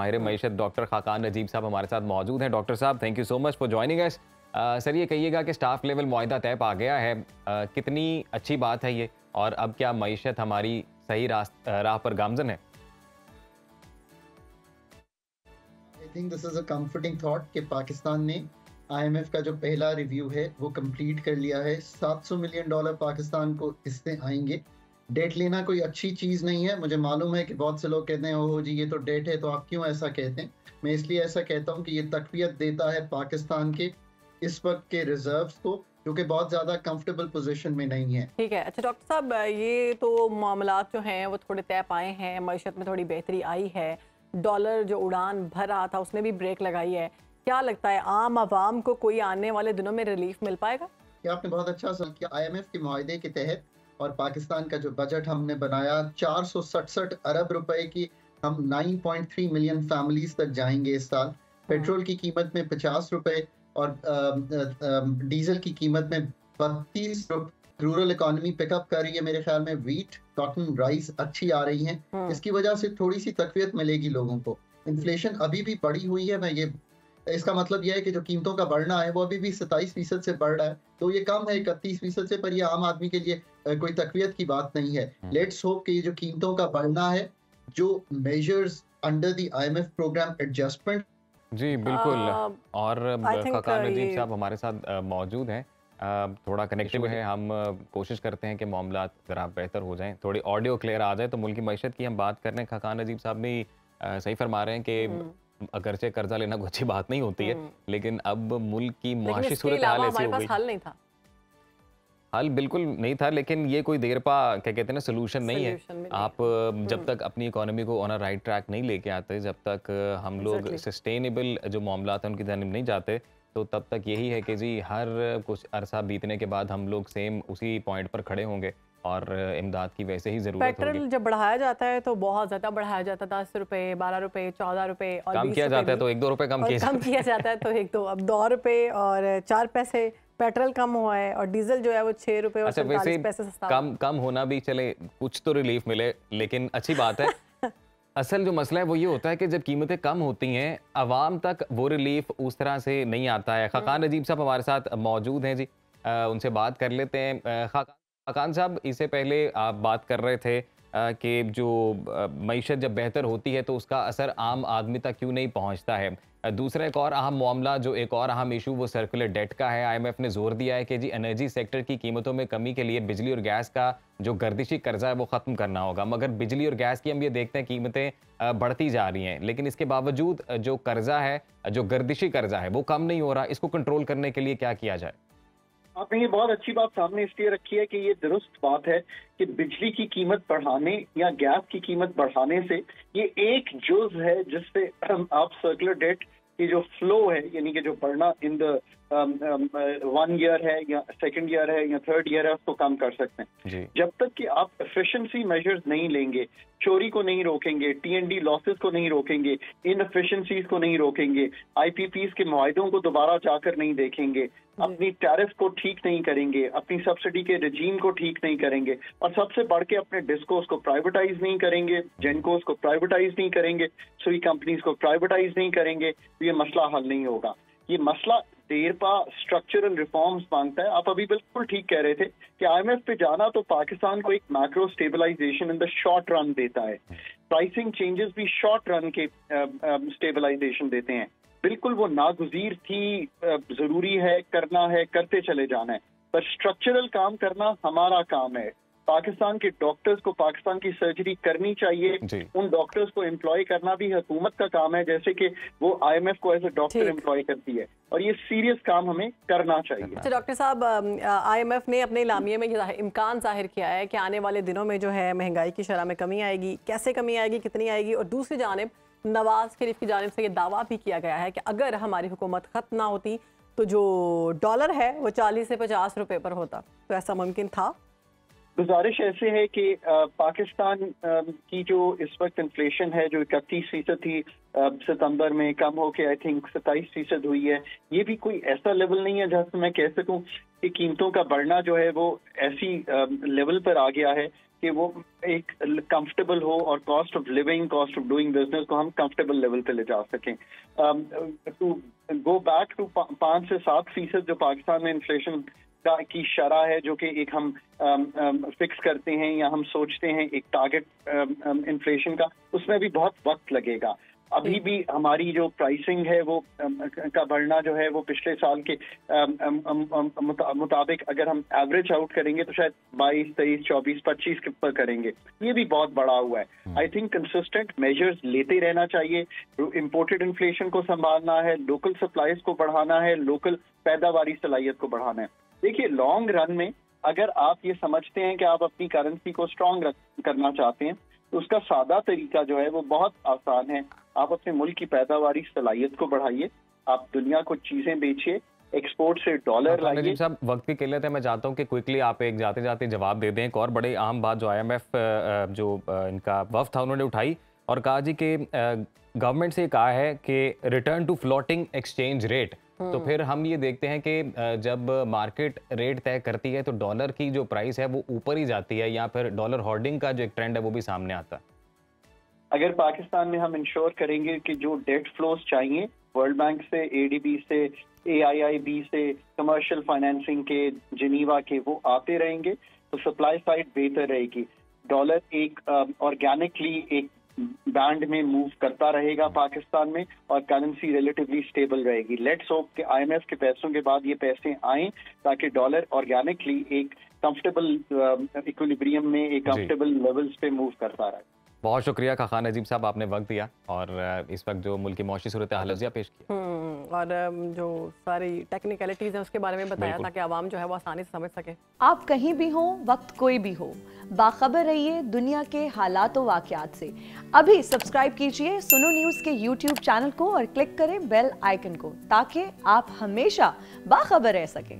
माहिर मईशत डॉक्टर खाकान नजीब साहब हमारे साथ मौजूद हैं। डॉक्टर साहब, thank you so much for joining us. Sir, ये कहिएगा कि स्टाफ लेवल मुआहदा तय पा गया है, कितनी अच्छी बात है ये, और अब क्या मईशत हमारी सही राह पर गामजन है? I think this is a comforting thought कि पाकिस्तान ने आईएमएफ का जो पहला रिव्यू है वो कंप्लीट कर लिया है। $700 मिलियन पाकिस्तान को इससे आएंगे। डेट लेना कोई अच्छी चीज़ नहीं है। मुझे मालूम है कि बहुत से लोग कहते हैं ओहो जी ये तो डेट है, तो आप क्यों ऐसा कहते हैं। मैं इसलिए ऐसा कहता हूँ कि ये तकवीत देता है पाकिस्तान के इस वक्त के रिजर्व्स को, जो कि बहुत ज़्यादा कंफर्टेबल पोजीशन में नहीं है। ठीक है। अच्छा डॉक्टर साहब, ये तो मामलात जो हैं वो थोड़े तय पाए हैं, मईशत में थोड़ी बेहतरी आई है, डॉलर जो उड़ान भर रहा था उसने भी ब्रेक लगाई है। क्या लगता है आम आवाम को कोई आने वाले दिनों में रिलीफ मिल पाएगा? ये आपने बहुत अच्छा सवाल किया। आईएमएफ के मुआहदे के तहत और पाकिस्तान का जो बजट हमने बनाया 467 अरब रुपए की, हम 9.3 मिलियन फैमिलीज तक जाएंगे इस साल। पेट्रोल की कीमत में 50 रुपए और डीजल की कीमत में 32 रुपए। रूरल इकोनॉमी पिकअप कर रही है। मेरे ख्याल में वीट, कॉटन, राइस अच्छी आ रही है। इसकी वजह से थोड़ी सी तकवीत मिलेगी लोगों को। इन्फ्लेशन अभी भी बढ़ी हुई है। मैं ये इसका मतलब यह है कि जो कीमतों का बढ़ना है वो अभी भी 27% से बढ़ रहा है, तो ये कम है 31% से, पर ये आम आदमी के लिए कोई तकवीत की बात नहीं है। लेट्स होप कि ये जो कीमतों का बढ़ना है, जो measures under the IMF programme adjustment. जी बिल्कुल। और खाकान नजीब साहब हमारे साथ मौजूद हैं, थोड़ा कनेक्टिव है। हम कोशिश करते हैं कि मामलात ज़रा बेहतर हो जाएं, थोड़ी ऑडियो क्लियर आ जाए। तो मुल्क की मईशत की हम बात कर रहे हैं। खाकान नजीब साहब भी सही फरमा रहे हैं कि अगरचे कर्जा लेना कोई अच्छी बात नहीं होती है, लेकिन अब मुल्क की मुआशी सूरत हाल ऐसी हो गई। हल नहीं था, हल बिल्कुल नहीं था, लेकिन ये कोई देर पा क्या कहते हैं ना सोल्यूशन नहीं है। आप जब तक अपनी इकोनॉमी को ऑन अ राइट ट्रैक नहीं लेके आते, जब तक हम लोग सस्टेनेबल जो मामलात हैं उनकी जानिब नहीं जाते, तो तब तक यही है कि जी हर कुछ अरसा बीतने के बाद हम लोग सेम उसी पॉइंट पर खड़े होंगे और इमदाद की वैसे ही जरूरत होगी। पेट्रोल जब बढ़ाया जाता है तो बहुत ज्यादा बढ़ाया जाता है, 10 रुपए, 12 रुपए, 14 रुपए और कम किया जाता है तो 1-2 रुपए कम किया जाता है तो 1-2, अब 2 रुपए और 4 पैसे पेट्रोल कम हुआ है, और डीजल जो है वो 6 रुपए और 47 पैसे सस्ता। कम होना भी चले, कुछ तो रिलीफ मिले, लेकिन अच्छी बात है। असल जो मसला है वो ये होता है कि जब कीमतें कम होती हैं, आवाम तक वो रिलीफ उस तरह से नहीं आता है। खाकान नजीब साहब हमारे साथ मौजूद हैं जी, उनसे बात कर लेते हैं। खाकान साहब, इससे पहले आप बात कर रहे थे कि जो मईशत जब बेहतर होती है तो उसका असर आम आदमी तक क्यों नहीं पहुंचता है। दूसरा एक और अहम मामला, जो एक और अहम इशू, वो सर्कुलर डेट का है। आईएमएफ ने जोर दिया है कि जी एनर्जी सेक्टर की कीमतों में कमी के लिए बिजली और गैस का जो गर्दिशी कर्जा है वो ख़त्म करना होगा। मगर बिजली और गैस की हम ये देखते हैं कीमतें बढ़ती जा रही हैं, लेकिन इसके बावजूद जो कर्जा है, जो गर्दिशी कर्जा है, वो कम नहीं हो रहा। इसको कंट्रोल करने के लिए क्या किया जाए? आपने ये बहुत अच्छी बात सामने इसलिए रखी है कि ये दुरुस्त बात है कि बिजली की कीमत बढ़ाने या गैस की कीमत बढ़ाने से ये एक जुज है जिससे आप सर्कुलर डेट की जो फ्लो है, यानी कि जो बढ़ना इन द 1 ईयर है या 2nd ईयर है या 3rd ईयर है, उसको कम कर सकते हैं। जब तक कि आप एफिशिएंसी मेजर्स नहीं लेंगे, चोरी को नहीं रोकेंगे, टीएनडी लॉसेस को नहीं रोकेंगे, इनएफिशिएंसीज को नहीं रोकेंगे, आईपीपीज के मुआहदों को दोबारा जाकर नहीं देखेंगे, अपनी टैरिफ को ठीक नहीं करेंगे, अपनी सब्सिडी के रजीम को ठीक नहीं करेंगे, और सबसे बढ़ के अपने डिस्कोस को प्राइवेटाइज नहीं करेंगे, जेनकोस को प्राइवेटाइज नहीं करेंगे, सुई कंपनीज को प्राइवेटाइज नहीं करेंगे, तो ये मसला हल नहीं होगा। ये मसला देरपा स्ट्रक्चरल रिफॉर्म्स मांगता है। आप अभी बिल्कुल ठीक कह रहे थे कि आईएमएफ पे जाना तो पाकिस्तान को एक macro stabilisation in the short run देता है। प्राइसिंग चेंजेस भी शॉर्ट रन के स्टेबलाइजेशन देते हैं। बिल्कुल वो नागुज़ीर थी, जरूरी है, करना है, करते चले जाना है, पर स्ट्रक्चरल काम करना हमारा काम है। पाकिस्तान के डॉक्टर्स को पाकिस्तान की सर्जरी करनी चाहिए, उन डॉक्टर्स को एम्प्लॉय करना भी हुकूमत का काम है, जैसे कि वो आईएमएफ को एज ए डॉक्टर एम्प्लॉय करती है, और ये सीरियस काम हमें करना चाहिए। अच्छा डॉक्टर साहब, आईएमएफ ने अपने इलामिये में इम्कान जाहिर किया है कि आने वाले दिनों में जो है महंगाई की शरह में कमी आएगी। कैसे कमी आएगी, कितनी आएगी? और दूसरी जानिब नवाज शरीफ की जानिब से ये दावा भी किया गया है कि अगर हमारी हुकूमत खत्म ना होती तो जो डॉलर है वो 40 से 50 रुपए पर होता। तो ऐसा मुमकिन था? गुजारिश ऐसे है कि पाकिस्तान की जो इस वक्त इन्फ्लेशन है जो 31% थी, सितंबर में कम होके आई थिंक 27% हुई है। ये भी कोई ऐसा लेवल नहीं है जहाँ से मैं कह सकूं कि कीमतों का बढ़ना जो है वो ऐसी लेवल पर आ गया है कि वो एक कंफर्टेबल हो और cost of living, cost of doing business को हम कंफर्टेबल लेवल पे ले जा सकें। टू गो बैक टू 5 से 7% जो पाकिस्तान में इन्फ्लेशन की शरह है, जो कि एक हम फिक्स करते हैं या हम सोचते हैं एक टारगेट इन्फ्लेशन का, उसमें भी बहुत वक्त लगेगा। अभी भी हमारी जो प्राइसिंग है वो का बढ़ना जो है वो पिछले साल के मुताबिक अगर हम एवरेज आउट करेंगे तो शायद 22, 23, 24, 25 के ऊपर करेंगे। ये भी बहुत बड़ा हुआ है। आई थिंक कंसिस्टेंट मेजर्स लेते रहना चाहिए। इम्पोर्टेड इन्फ्लेशन को संभालना है, लोकल सप्लाईज को बढ़ाना है, लोकल पैदावारी सलाहियत को बढ़ाना है। देखिए, लॉन्ग रन में अगर आप ये समझते हैं कि आप अपनी करेंसी को स्ट्रॉन्ग करना चाहते हैं तो उसका सादा तरीका जो है वो बहुत आसान है। आप अपने मुल्क की पैदावारी सलाहियत को बढ़ाइए, आप दुनिया को चीजें बेचिए, एक्सपोर्ट से डॉलर लाइए। साहब, वक्त की किल्लत है, मैं चाहता हूँ कि क्विकली आप एक जाते जाते जवाब दे दें। एक और बड़ी अहम बात जो IMF जो इनका वफ्द था उन्होंने उठाई और कहा जी कि गवर्नमेंट से कहा है कि return to floating exchange rate. तो फिर हम ये देखते हैं कि जब मार्केट रेट तय करती है तो डॉलर की जो प्राइस है वो ऊपर ही जाती है, या फिर डॉलर होर्डिंग का जो एक ट्रेंड है वो भी सामने आता है। अगर पाकिस्तान में हम इंश्योर करेंगे कि जो डेट फ्लोज चाहिए वर्ल्ड बैंक से, ADB से, AIIB से, कमर्शियल फाइनेंसिंग के, जिनीवा के, वो आते रहेंगे तो सप्लाई साइड बेहतर रहेगी। डॉलर एक ऑर्गेनिकली एक बैंड में मूव करता रहेगा पाकिस्तान में और करेंसी रिलेटिवली स्टेबल रहेगी। लेट्स होप कि IMF के पैसों के बाद ये पैसे आएं ताकि डॉलर ऑर्गेनिकली एक कंफर्टेबल इक्विलिब्रियम में, एक कंफर्टेबल लेवल्स पे मूव करता रहे। बहुत शुक्रिया खाखान नजीब साहब, आपने वक्त दिया और इस वक्त जो मुल्क की मौशी सूरत हाल पेश किया और जो सारी टेक्निकलिटीज हैं उसके बारे में बताया ताकि आवाम जो है वो आसानी से समझ सके। आप कहीं भी हो, वक्त कोई भी हो, बाखबर रहिए दुनिया के हालात व वाक़यात से। अभी सब्सक्राइब कीजिए सुनो न्यूज़ के YouTube चैनल को और क्लिक करें बेल आइकन को ताकि आप हमेशा बाखबर रह सकें।